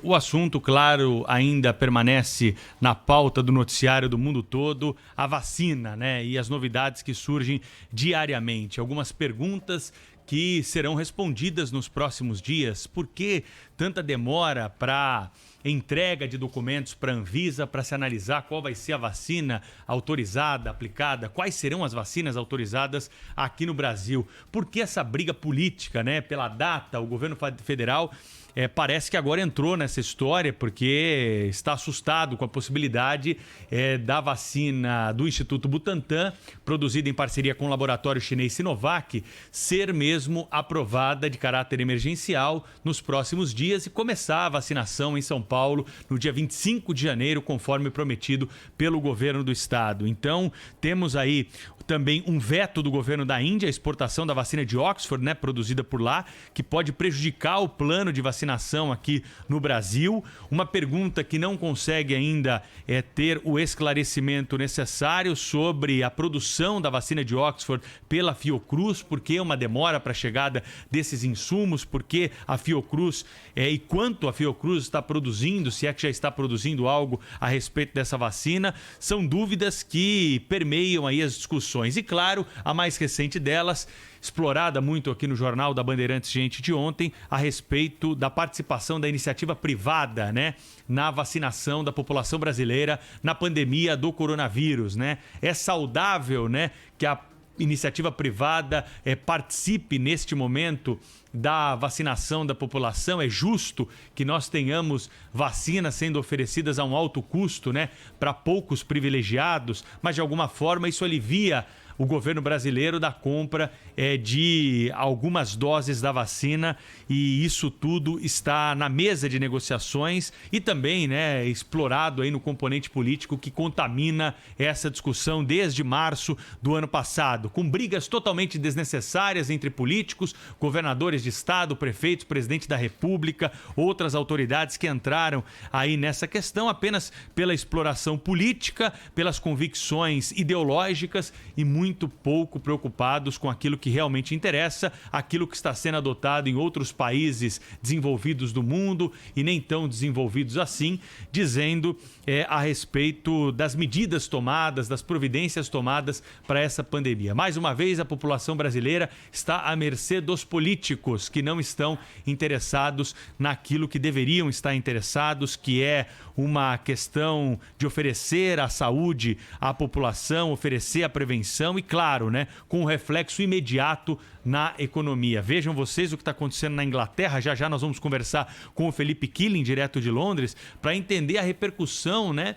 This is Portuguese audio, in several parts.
O assunto, claro, ainda permanece na pauta do noticiário do mundo todo, a vacina, né? E as novidades que surgem diariamente. Algumas perguntas que serão respondidas nos próximos dias. Por que tanta demora para entrega de documentos para a Anvisa para se analisar qual vai ser a vacina autorizada, aplicada, quais serão as vacinas autorizadas aqui no Brasil? Por que essa briga política, né? Pela data, o governo federal parece que agora entrou nessa história porque está assustado com a possibilidade da vacina do Instituto Butantan, produzida em parceria com o laboratório chinês Sinovac, ser mesmo aprovada de caráter emergencial nos próximos dias e começar a vacinação em São Paulo no dia 25 de janeiro, conforme prometido pelo governo do estado. Então, temos aí também um veto do governo da Índia, a exportação da vacina de Oxford, né, produzida por lá, que pode prejudicar o plano de vacinação aqui no Brasil. Uma pergunta que não consegue ainda ter o esclarecimento necessário sobre a produção da vacina de Oxford pela Fiocruz, por que uma demora para a chegada desses insumos, por que a Fiocruz e quanto a Fiocruz está produzindo, se é que já está produzindo algo a respeito dessa vacina. São dúvidas que permeiam aí as discussões. E claro, a mais recente delas, explorada muito aqui no Jornal da Bandeirantes Gente de ontem, a respeito da participação da iniciativa privada, né, na vacinação da população brasileira na pandemia do coronavírus, né? É saudável, né, que a iniciativa privada participe neste momento da vacinação da população? É justo que nós tenhamos vacinas sendo oferecidas a um alto custo, né, para poucos privilegiados, mas de alguma forma isso alivia o governo brasileiro da compra de algumas doses da vacina, e isso tudo está na mesa de negociações e também, né, explorado aí no componente político que contamina essa discussão desde março do ano passado, com brigas totalmente desnecessárias entre políticos, governadores de estado, prefeitos, presidente da República, outras autoridades que entraram aí nessa questão apenas pela exploração política, pelas convicções ideológicas e muito pouco preocupados com aquilo que realmente interessa, aquilo que está sendo adotado em outros países desenvolvidos do mundo e nem tão desenvolvidos assim, dizendo a respeito das medidas tomadas, das providências tomadas para essa pandemia. Mais uma vez, a população brasileira está à mercê dos políticos que não estão interessados naquilo que deveriam estar interessados, que é uma questão de oferecer a saúde à população, oferecer a prevenção e, claro, né, com um reflexo imediato na economia. Vejam vocês o que está acontecendo na Inglaterra. Já já nós vamos conversar com o Felipe Killing, direto de Londres, para entender a repercussão, né,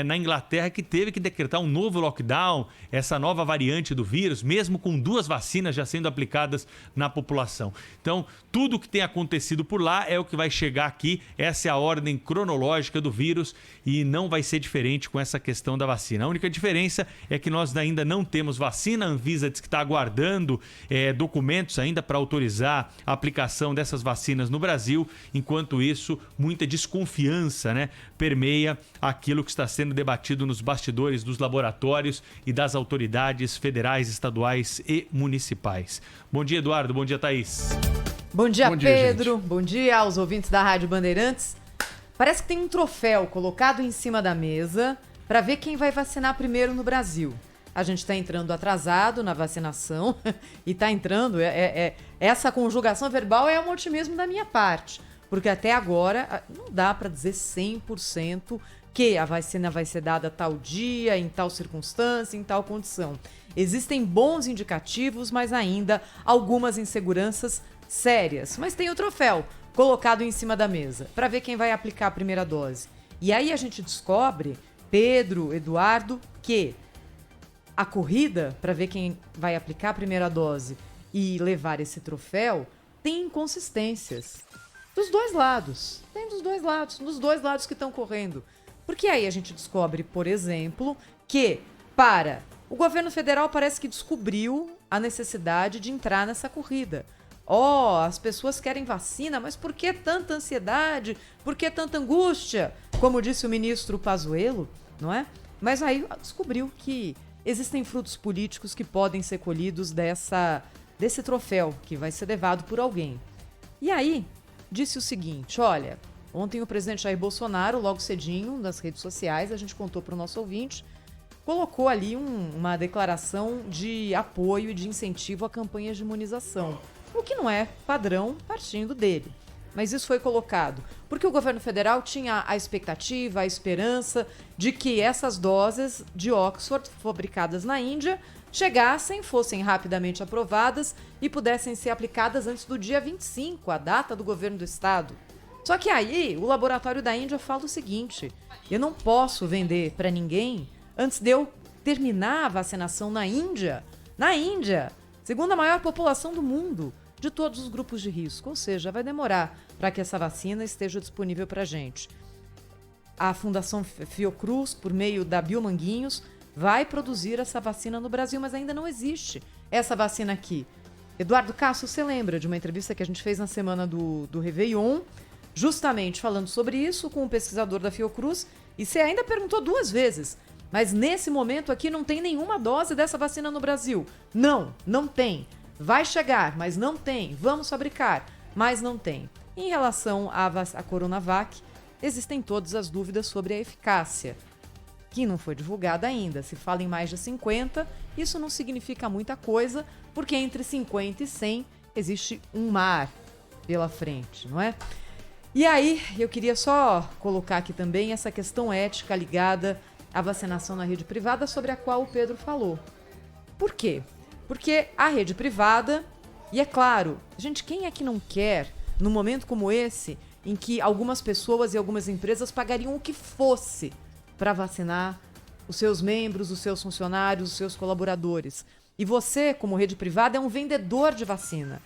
na Inglaterra, que teve que decretar um novo lockdown, essa nova variante do vírus, mesmo com 2 vacinas já sendo aplicadas na população. Então, tudo o que tem acontecido por lá é o que vai chegar aqui. Essa é a ordem cronológica do vírus e não vai ser diferente com essa questão da vacina. A única diferença é que nós ainda não temos vacina. A Anvisa diz que está aguardando documentos ainda para autorizar a aplicação dessas vacinas no Brasil. Enquanto isso, muita desconfiança, né, permeia aquilo que está sendo debatido nos bastidores dos laboratórios e das autoridades federais, estaduais e municipais. Bom dia, Eduardo. Bom dia, Thaís. Bom dia, Pedro. Gente. Bom dia aos ouvintes da Rádio Bandeirantes. Parece que tem um troféu colocado em cima da mesa para ver quem vai vacinar primeiro no Brasil. A gente está entrando atrasado na vacinação e está entrando... essa conjugação verbal é um otimismo da minha parte, porque até agora não dá para dizer 100% que a vacina vai ser dada tal dia, em tal circunstância, em tal condição. Existem bons indicativos, mas ainda algumas inseguranças sérias. Mas tem o troféu colocado em cima da mesa para ver quem vai aplicar a primeira dose. E aí a gente descobre, Pedro, Eduardo, que a corrida para ver quem vai aplicar a primeira dose e levar esse troféu tem inconsistências. Dos dois lados. Tem dos dois lados que estão correndo. Porque aí a gente descobre, por exemplo, que o governo federal parece que descobriu a necessidade de entrar nessa corrida. As pessoas querem vacina, mas por que tanta ansiedade? Por que tanta angústia? Como disse o ministro Pazuello, não é? Mas aí descobriu que existem frutos políticos que podem ser colhidos desse troféu que vai ser levado por alguém. E aí, disse o seguinte, olha, Ontem o presidente Jair Bolsonaro, logo cedinho, nas redes sociais, a gente contou para o nosso ouvinte, colocou ali uma declaração de apoio e de incentivo a campanhas de imunização, o que não é padrão partindo dele. Mas isso foi colocado porque o governo federal tinha a expectativa, a esperança de que essas doses de Oxford, fabricadas na Índia, chegassem, fossem rapidamente aprovadas e pudessem ser aplicadas antes do dia 25, a data do governo do estado. Só que aí o laboratório da Índia fala o seguinte: eu não posso vender para ninguém antes de eu terminar a vacinação na Índia. Na Índia, segunda maior população do mundo, de todos os grupos de risco. Ou seja, vai demorar para que essa vacina esteja disponível para a gente. A Fundação Fiocruz, por meio da Biomanguinhos, vai produzir essa vacina no Brasil, mas ainda não existe essa vacina aqui. Eduardo Castro, você lembra de uma entrevista que a gente fez na semana do Réveillon, justamente falando sobre isso com um pesquisador da Fiocruz, e você ainda perguntou 2 vezes, mas nesse momento aqui não tem nenhuma dose dessa vacina no Brasil. Não, não tem. Vai chegar, mas não tem. Vamos fabricar, mas não tem. Em relação à Coronavac, existem todas as dúvidas sobre a eficácia, que não foi divulgada ainda. Se fala em mais de 50, isso não significa muita coisa, porque entre 50 e 100 existe um mar pela frente, não é? E aí, eu queria só colocar aqui também essa questão ética ligada à vacinação na rede privada, sobre a qual o Pedro falou. Por quê? Porque a rede privada, e é claro, gente, quem é que não quer, num momento como esse, em que algumas pessoas e algumas empresas pagariam o que fosse para vacinar os seus membros, os seus funcionários, os seus colaboradores. E você, como rede privada, é um vendedor de vacina.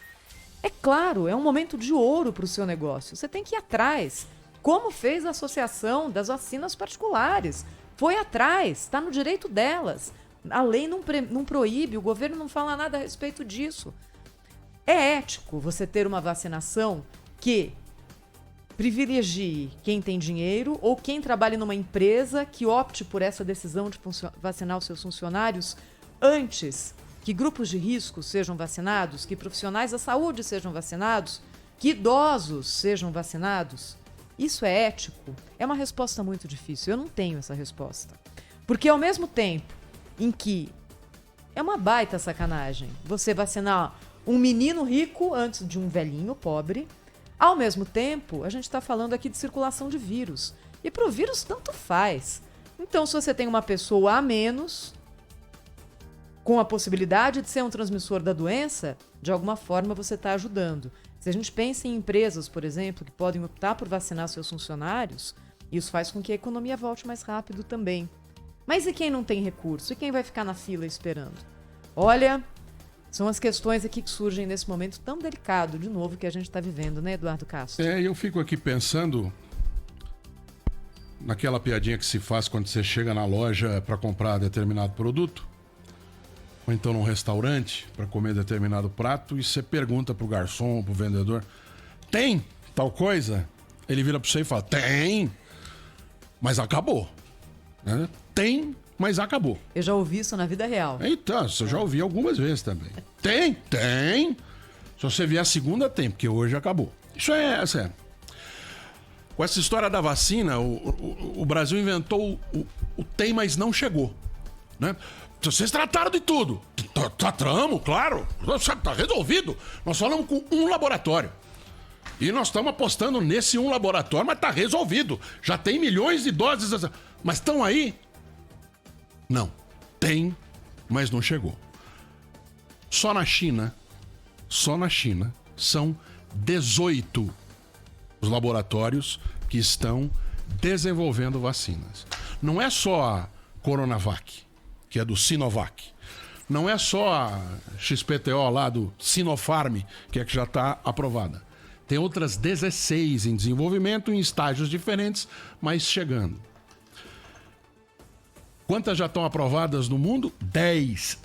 É claro, é um momento de ouro para o seu negócio. Você tem que ir atrás, como fez a Associação das Vacinas Particulares. Foi atrás, está no direito delas. A lei não proíbe, o governo não fala nada a respeito disso. É ético você ter uma vacinação que privilegie quem tem dinheiro ou quem trabalha numa empresa que opte por essa decisão de vacinar os seus funcionários antes que grupos de risco sejam vacinados, que profissionais da saúde sejam vacinados, que idosos sejam vacinados. Isso é ético? É uma resposta muito difícil. Eu não tenho essa resposta. Porque ao mesmo tempo em que é uma baita sacanagem você vacinar um menino rico antes de um velhinho pobre, ao mesmo tempo, a gente está falando aqui de circulação de vírus. E para o vírus, tanto faz. Então, se você tem uma pessoa a menos, com a possibilidade de ser um transmissor da doença, de alguma forma você está ajudando. Se a gente pensa em empresas, por exemplo, que podem optar por vacinar seus funcionários, isso faz com que a economia volte mais rápido também. Mas e quem não tem recurso? E quem vai ficar na fila esperando? Olha, são as questões aqui que surgem nesse momento tão delicado, de novo, que a gente está vivendo, né, Eduardo Castro? Eu fico aqui pensando naquela piadinha que se faz quando você chega na loja para comprar determinado produto, ou então num restaurante para comer determinado prato, e você pergunta pro garçom, pro vendedor: tem tal coisa? Ele vira para você e fala: tem, mas acabou. Né? Tem, mas acabou. Eu já ouvi isso na vida real. Então, eu já ouvi algumas vezes também. Tem. Se você vier a segunda, tem, porque hoje acabou. Isso é sério. Com essa história da vacina, o Brasil inventou o tem, mas não chegou. Né? Vocês trataram de tudo. Tratamos, claro. Tá resolvido. Nós falamos com um laboratório. E nós estamos apostando nesse um laboratório, mas tá resolvido. Já tem milhões de doses. Mas estão aí? Não. Tem, mas não chegou. Só na China, são 18 os laboratórios que estão desenvolvendo vacinas. Não é só a Coronavac, que é do Sinovac. Não é só a XPTO lá do Sinopharm, que é que já está aprovada. Tem outras 16 em desenvolvimento, em estágios diferentes, mas chegando. Quantas já estão aprovadas no mundo? 10.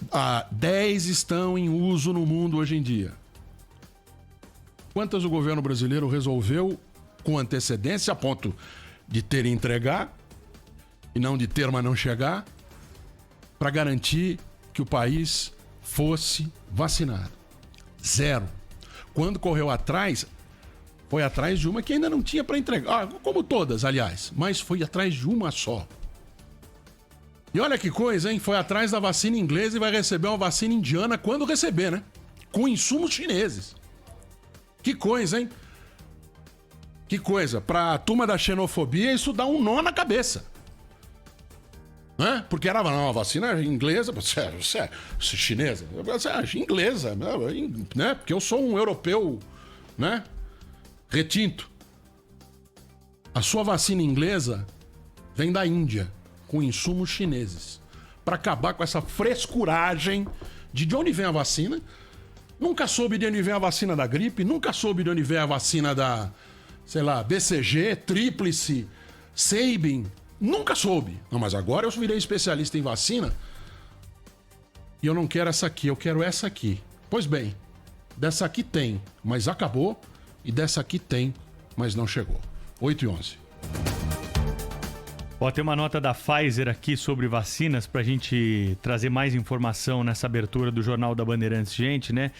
10 estão em uso no mundo hoje em dia. Quantas o governo brasileiro resolveu com antecedência, a ponto de ter e entregar, e não de ter, mas não chegar, para garantir que o país fosse vacinado? 0. Quando correu atrás, Foi atrás de uma que ainda não tinha para entregar. Como todas, aliás. Mas foi atrás de uma só. E olha que coisa, hein? Foi atrás da vacina inglesa e vai receber uma vacina indiana quando receber, né? Com insumos chineses. Que coisa, hein? Que coisa. Pra turma da xenofobia, isso dá um nó na cabeça. Né? Porque era uma vacina inglesa, chinesa, inglesa, né? Porque eu sou um europeu, né? Retinto. A sua vacina inglesa vem da Índia, com insumos chineses, para acabar com essa frescuragem de onde vem a vacina. Nunca soube de onde vem a vacina da gripe, nunca soube de onde vem a vacina da, sei lá, BCG, Tríplice, Sabin. Nunca soube. Não, mas agora eu virei especialista em vacina e eu não quero essa aqui, eu quero essa aqui. Pois bem, dessa aqui tem, mas acabou, e dessa aqui tem, mas não chegou. 8h11. Ó, tem uma nota da Pfizer aqui sobre vacinas pra gente trazer mais informação nessa abertura do Jornal da Bandeirantes. Gente, né?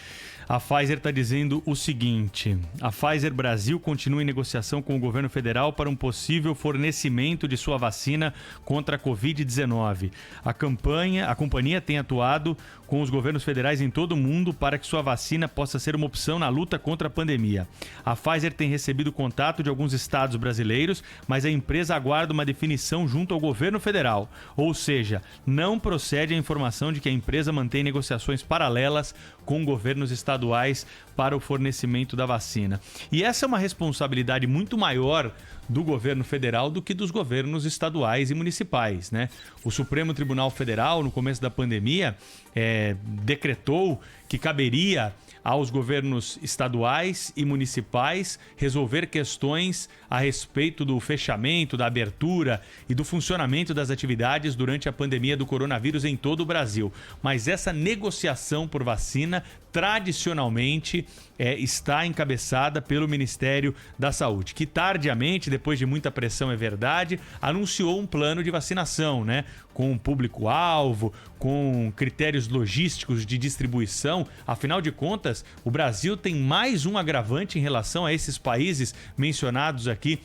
A Pfizer está dizendo o seguinte: a Pfizer Brasil continua em negociação com o governo federal para um possível fornecimento de sua vacina contra a Covid-19. A companhia tem atuado com os governos federais em todo o mundo para que sua vacina possa ser uma opção na luta contra a pandemia. A Pfizer tem recebido contato de alguns estados brasileiros, mas a empresa aguarda uma definição junto ao governo federal. Ou seja, não procede a informação de que a empresa mantém negociações paralelas com governos estaduais para o fornecimento da vacina. E essa é uma responsabilidade muito maior do governo federal do que dos governos estaduais e municipais, né? O Supremo Tribunal Federal, no começo da pandemia, decretou que caberia aos governos estaduais e municipais resolver questões a respeito do fechamento, da abertura e do funcionamento das atividades durante a pandemia do coronavírus em todo o Brasil. Mas essa negociação por vacina, tradicionalmente, está encabeçada pelo Ministério da Saúde, que tardiamente, depois de muita pressão, é verdade, anunciou um plano de vacinação, né? Com público-alvo, com critérios logísticos de distribuição. Afinal de contas, o Brasil tem mais um agravante em relação a esses países mencionados aqui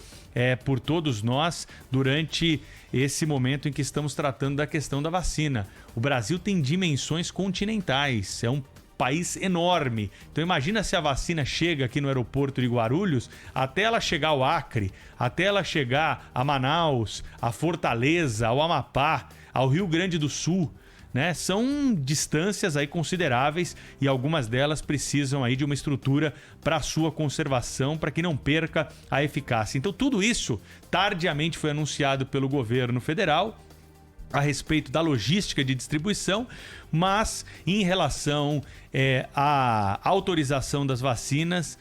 por todos nós durante esse momento em que estamos tratando da questão da vacina. O Brasil tem dimensões continentais, é um país enorme. Então imagina se a vacina chega aqui no aeroporto de Guarulhos, até ela chegar ao Acre, até ela chegar a Manaus, a Fortaleza, ao Amapá, ao Rio Grande do Sul, né? São distâncias aí consideráveis e algumas delas precisam aí de uma estrutura para sua conservação, para que não perca a eficácia. Então tudo isso tardiamente foi anunciado pelo governo federal a respeito da logística de distribuição, mas em relação à autorização das vacinas,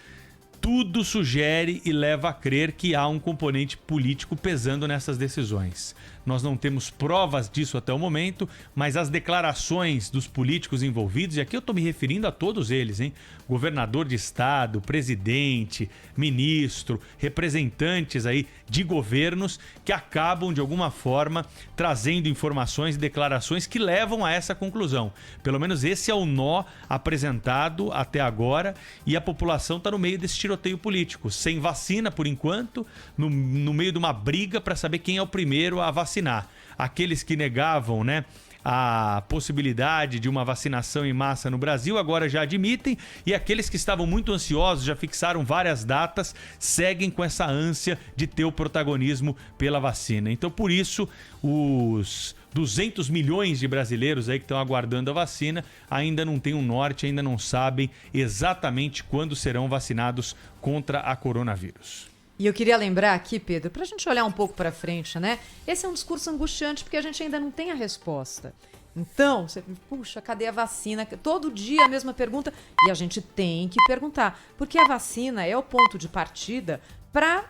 tudo sugere e leva a crer que há um componente político pesando nessas decisões. Nós não temos provas disso até o momento, mas as declarações dos políticos envolvidos, e aqui eu estou me referindo a todos eles, hein? Governador de estado, presidente, ministro, representantes aí de governos que acabam de alguma forma trazendo informações e declarações que levam a essa conclusão. Pelo menos esse é o nó apresentado até agora e a população está no meio desse tiroteio político, sem vacina por enquanto, no meio de uma briga para saber quem é o primeiro a vacinar. Aqueles que negavam, né, a possibilidade de uma vacinação em massa no Brasil agora já admitem, e aqueles que estavam muito ansiosos, já fixaram várias datas, seguem com essa ânsia de ter o protagonismo pela vacina. Então, por isso, os 200 milhões de brasileiros aí que estão aguardando a vacina ainda não têm um norte, ainda não sabem exatamente quando serão vacinados contra a coronavírus. E eu queria lembrar aqui, Pedro, para a gente olhar um pouco para frente, né? Esse é um discurso angustiante porque a gente ainda não tem a resposta. Então, você, puxa, cadê a vacina? Todo dia a mesma pergunta e a gente tem que perguntar, porque a vacina é o ponto de partida para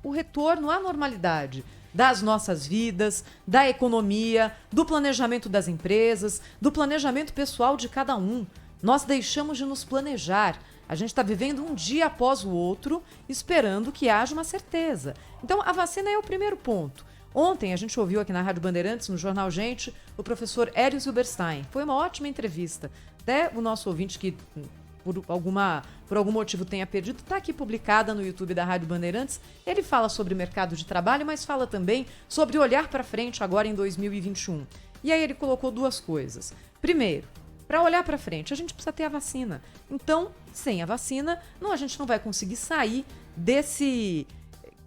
o retorno à normalidade das nossas vidas, da economia, do planejamento das empresas, do planejamento pessoal de cada um. Nós deixamos de nos planejar. A gente está vivendo um dia após o outro, esperando que haja uma certeza. Então, a vacina é o primeiro ponto. Ontem, a gente ouviu aqui na Rádio Bandeirantes, no Jornal Gente, o professor Hélio Silberstein. Foi uma ótima entrevista. Até o nosso ouvinte que por algum motivo tenha perdido, está aqui publicada no YouTube da Rádio Bandeirantes. Ele fala sobre mercado de trabalho, mas fala também sobre olhar para frente agora em 2021. E aí ele colocou duas coisas. Primeiro, para olhar para frente, a gente precisa ter a vacina. Então, sem a vacina, a gente não vai conseguir sair desse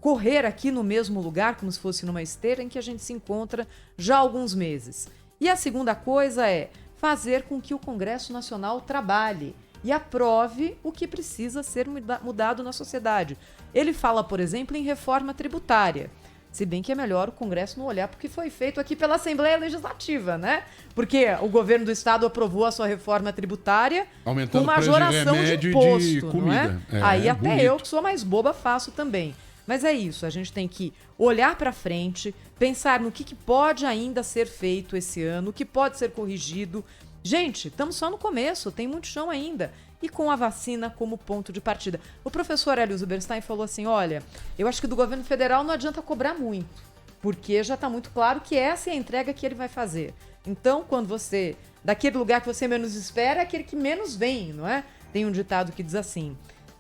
correr aqui no mesmo lugar, como se fosse numa esteira, em que a gente se encontra já há alguns meses. E a segunda coisa é fazer com que o Congresso Nacional trabalhe e aprove o que precisa ser mudado na sociedade. Ele fala, por exemplo, em reforma tributária. Se bem que é melhor o Congresso não olhar porque foi feito aqui pela Assembleia Legislativa, né? Porque o governo do Estado aprovou a sua reforma tributária aumentando com majoração de imposto, de comida. Não é? Aí até bonito. Eu, que sou mais boba, faço também. Mas é isso, a gente tem que olhar para frente, pensar no que pode ainda ser feito esse ano, o que pode ser corrigido. Gente, estamos só no começo, tem muito chão ainda. E com a vacina como ponto de partida. O professor Hélio Zuberstein falou assim, olha, eu acho que do governo federal não adianta cobrar muito, porque já está muito claro que essa é a entrega que ele vai fazer. Então, quando você, daquele lugar que você menos espera, é aquele que menos vem, não é? Tem um ditado que diz assim.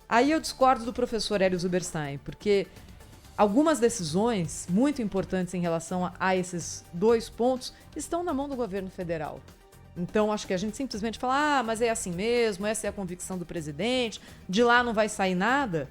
Aí eu discordo do professor Hélio Zuberstein, porque algumas decisões muito importantes em relação a esses dois pontos estão na mão do governo federal. Então, acho que a gente simplesmente fala, mas é assim mesmo, essa é a convicção do presidente, de lá não vai sair nada,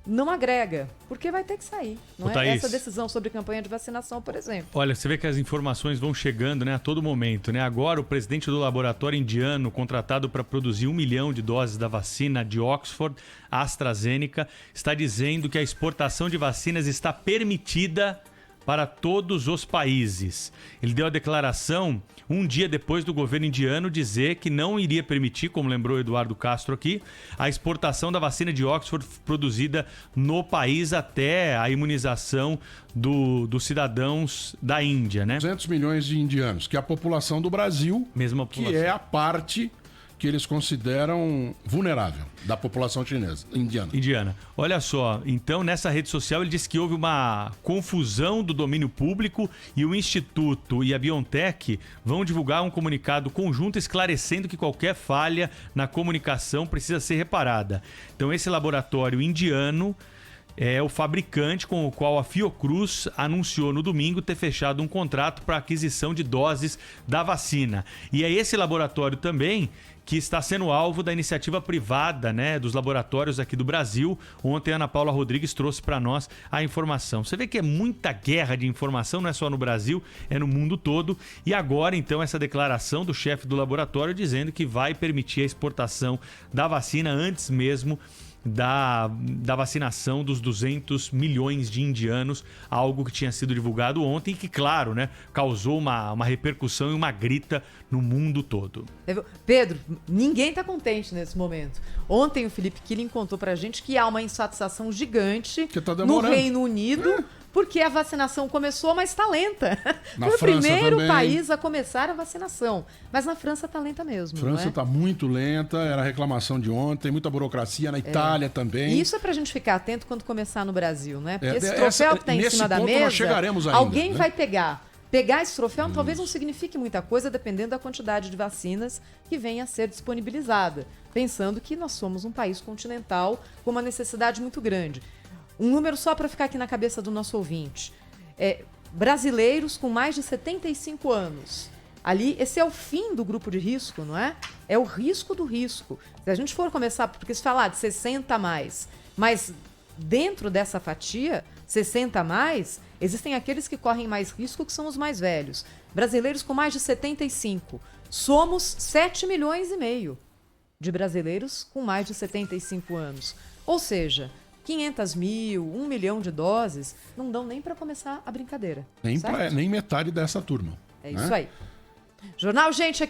não agrega, porque vai ter que sair. Não é? Essa decisão sobre campanha de vacinação, por exemplo. Olha, você vê que as informações vão chegando, né, a todo momento. Né? Agora, o presidente do laboratório indiano, contratado para produzir 1 milhão de doses da vacina de Oxford, AstraZeneca, está dizendo que a exportação de vacinas está permitida para todos os países. Ele deu a declaração um dia depois do governo indiano dizer que não iria permitir, como lembrou Eduardo Castro aqui, a exportação da vacina de Oxford produzida no país até a imunização dos cidadãos da Índia, né? 200 milhões de indianos, que é a população do Brasil, mesma população. Que é a parte que eles consideram vulnerável da população chinesa, indiana. Olha só, então nessa rede social ele disse que houve uma confusão do domínio público e o Instituto e a BioNTech vão divulgar um comunicado conjunto esclarecendo que qualquer falha na comunicação precisa ser reparada. Então esse laboratório indiano é o fabricante com o qual a Fiocruz anunciou no domingo ter fechado um contrato para aquisição de doses da vacina. E é esse laboratório também que está sendo alvo da iniciativa privada, né, dos laboratórios aqui do Brasil. Ontem a Ana Paula Rodrigues trouxe para nós a informação. Você vê que é muita guerra de informação, não é só no Brasil, é no mundo todo. E agora, então, essa declaração do chefe do laboratório dizendo que vai permitir a exportação da vacina antes mesmo da vacinação dos 200 milhões de indianos, algo que tinha sido divulgado ontem e que, claro, né, causou uma repercussão e uma grita no mundo todo. Pedro, ninguém está contente nesse momento. Ontem o Felipe Killing contou pra gente que há uma insatisfação gigante no Reino Unido, porque a vacinação começou, mas está lenta. Foi o primeiro país a começar a vacinação. Mas na França está lenta mesmo. A França está muito lenta, era a reclamação de ontem, muita burocracia, na Itália também. E isso é pra gente ficar atento quando começar no Brasil, né? Porque esse troféu que está em cima da mesa, nós chegaremos ainda, alguém vai pegar. Pegar esse troféu talvez não signifique muita coisa, dependendo da quantidade de vacinas que venha a ser disponibilizada. Pensando que nós somos um país continental com uma necessidade muito grande. Um número só para ficar aqui na cabeça do nosso ouvinte. Brasileiros com mais de 75 anos. Ali, esse é o fim do grupo de risco, não é? É o risco do risco. Se a gente for começar, porque se falar de 60 a mais, mas dentro dessa fatia, 60 a mais, existem aqueles que correm mais risco, que são os mais velhos. Brasileiros com mais de 75. Somos 7 milhões e meio de brasileiros com mais de 75 anos. Ou seja, 500 mil, 1 milhão de doses, não dão nem para começar a brincadeira. Nem metade dessa turma. É isso aí. Jornal Gente aqui.